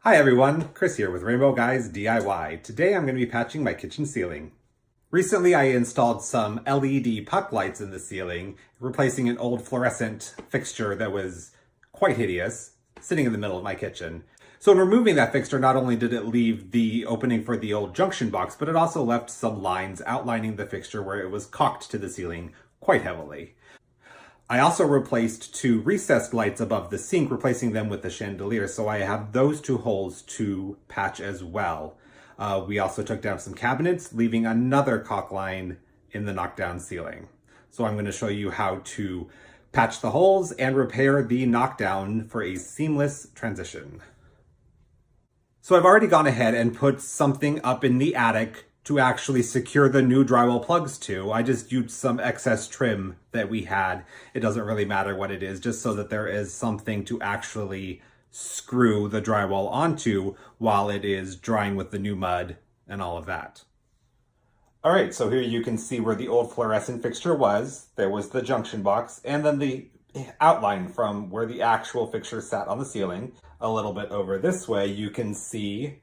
Hi everyone, Chris here with Rainbow Guys DIY. Today I'm going to be patching my kitchen ceiling. Recently I installed some LED puck lights in the ceiling, replacing an old fluorescent fixture that was quite hideous, sitting in the middle of my kitchen. So in removing that fixture, not only did it leave the opening for the old junction box, but it also left some lines outlining the fixture where it was caulked to the ceiling quite heavily. I also replaced two recessed lights above the sink, replacing them with the chandelier, so I have those two holes to patch as well. We also took down some cabinets, leaving another caulk line in the knockdown ceiling. So I'm going to show you how to patch the holes and repair the knockdown for a seamless transition. So I've already gone ahead and put something up in the attic to actually secure the new drywall plugs to. I just used some excess trim that we had. It doesn't really matter what it is, just so that there is something to actually screw the drywall onto while it is drying with the new mud and all of that. All right, so here you can see where the old fluorescent fixture was. There was the junction box and then the outline from where the actual fixture sat on the ceiling. A little bit over this way, you can see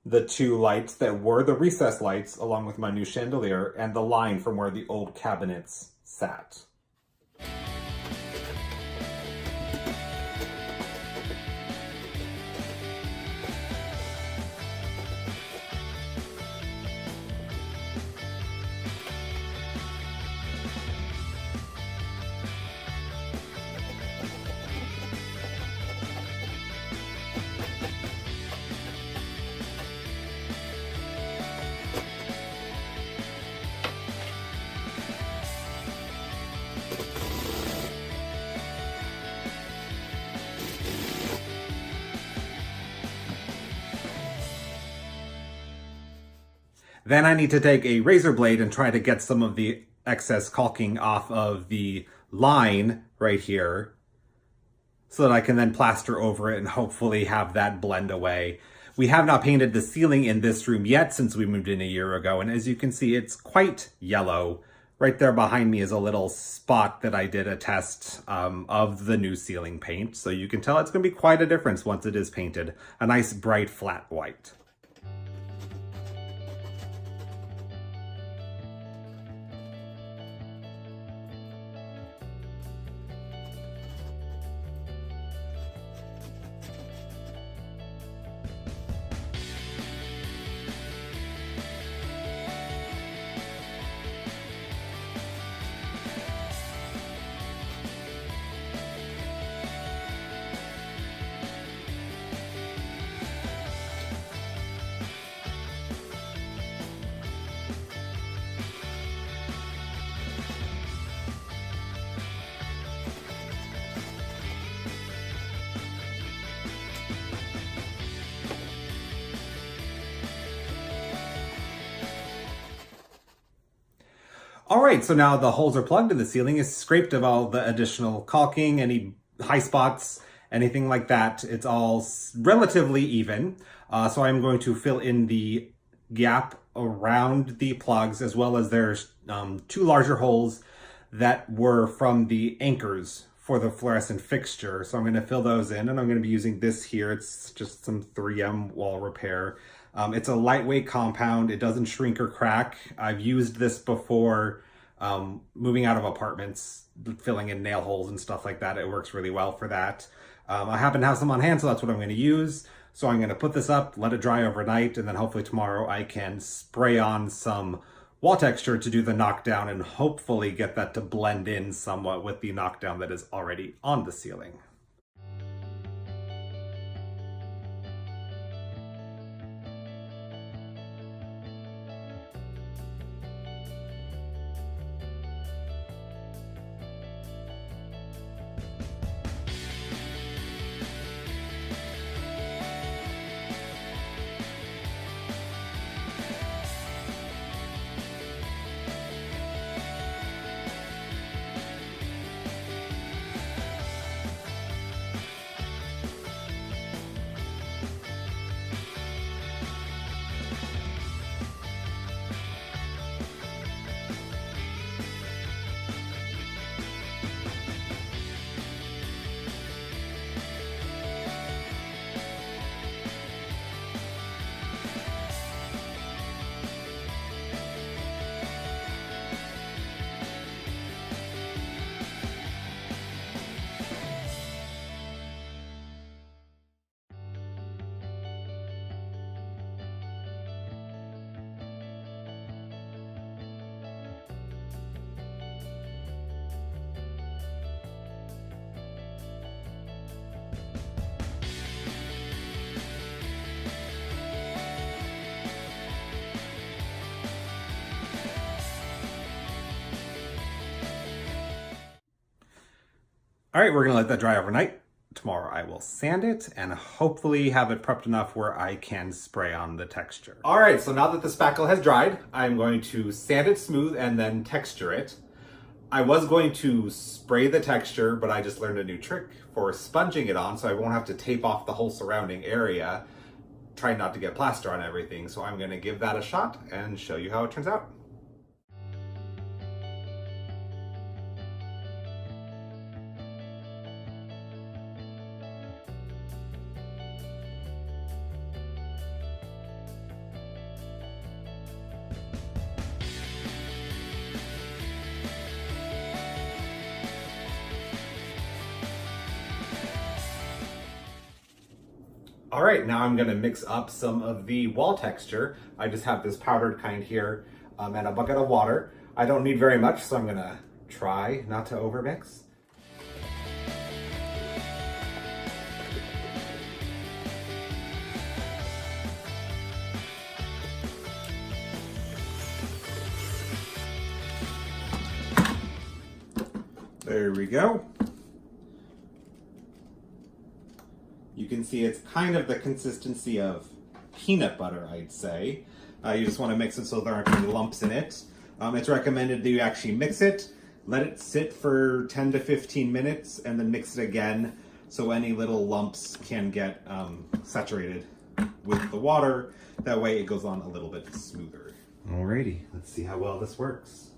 the two lights that were the recessed lights along with my new chandelier and the line from where the old cabinets sat. Then I need to take a razor blade and try to get some of the excess caulking off of the line right here so that I can then plaster over it and hopefully have that blend away. We have not painted the ceiling in this room yet since we moved in a year ago, and as you can see, it's quite yellow. Right there behind me is a little spot that I did a test of the new ceiling paint, so you can tell it's going to be quite a difference once it is painted. A nice bright flat white. All right, so now the holes are plugged and the ceiling is scraped of all the additional caulking, any high spots, anything like that. It's all relatively even. So I'm going to fill in the gap around the plugs, as well as there's two larger holes that were from the anchors for the fluorescent fixture. So I'm going to fill those in, and I'm going to be using this here. It's just some 3M wall repair. It's a lightweight compound. It doesn't shrink or crack. I've used this before moving out of apartments, filling in nail holes and stuff like that. It works really well for that. I happen to have some on hand, so that's what I'm going to use. So I'm going to put this up, let it dry overnight, and then hopefully tomorrow I can spray on some wall texture to do the knockdown and hopefully get that to blend in somewhat with the knockdown that is already on the ceiling. All right, we're gonna let that dry overnight. Tomorrow I will sand it and hopefully have it prepped enough where I can spray on the texture. All right, so now that the spackle has dried, I'm going to sand it smooth and then texture it. I was going to spray the texture, but I just learned a new trick for sponging it on so I won't have to tape off the whole surrounding area. Try not to get plaster on everything, so I'm gonna give that a shot and show you how it turns out. All right, now I'm gonna mix up some of the wall texture. I just have this powdered kind here and a bucket of water. I don't need very much, so I'm gonna try not to overmix. There we go. You can see it's kind of the consistency of peanut butter, I'd say. You just want to mix it so there aren't any lumps in it. It's recommended that you actually mix it, let it sit for 10 to 15 minutes, and then mix it again so any little lumps can get saturated with the water. That way it goes on a little bit smoother. Alrighty, let's see how well this works.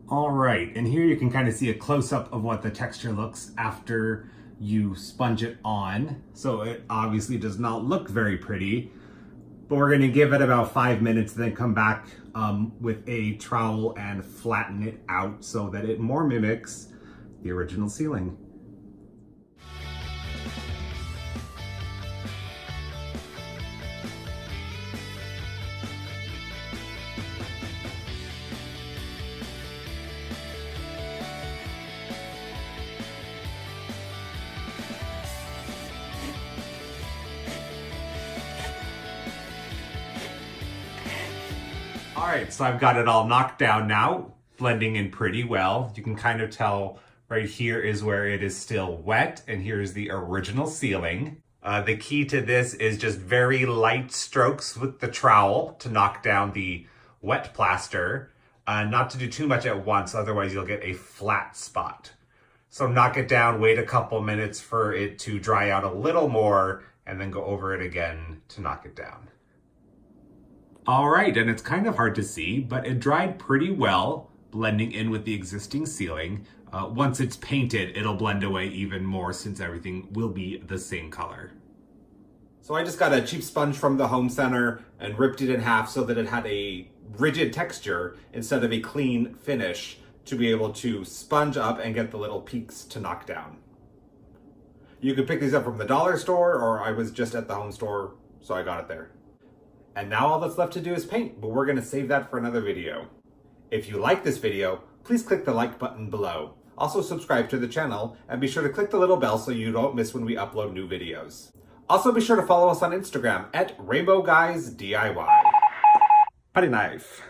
All right, and here you can kind of see a close-up of what the texture looks after you sponge it on. So it obviously does not look very pretty, but we're gonna give it about 5 minutes, then come back with a trowel and flatten it out so that it more mimics the original ceiling. All right, so I've got it all knocked down now, blending in pretty well. You can kind of tell right here is where it is still wet, and here's the original ceiling. The key to this is just very light strokes with the trowel to knock down the wet plaster, not to do too much at once, otherwise you'll get a flat spot. So knock it down, wait a couple minutes for it to dry out a little more, and then go over it again to knock it down. All right, and it's kind of hard to see, but it dried pretty well, blending in with the existing ceiling. Once it's painted, it'll blend away even more since everything will be the same color. So I just got a cheap sponge from the home center and ripped it in half so that it had a rigid texture instead of a clean finish to be able to sponge up and get the little peaks to knock down. You could pick these up from the dollar store, or I was just at the home store, so I got it there. And now all that's left to do is paint, but we're gonna save that for another video. If you like this video, please click the like button below. Also subscribe to the channel and be sure to click the little bell so you don't miss when we upload new videos. Also be sure to follow us on Instagram at rainbowguysdiy. Putty knife.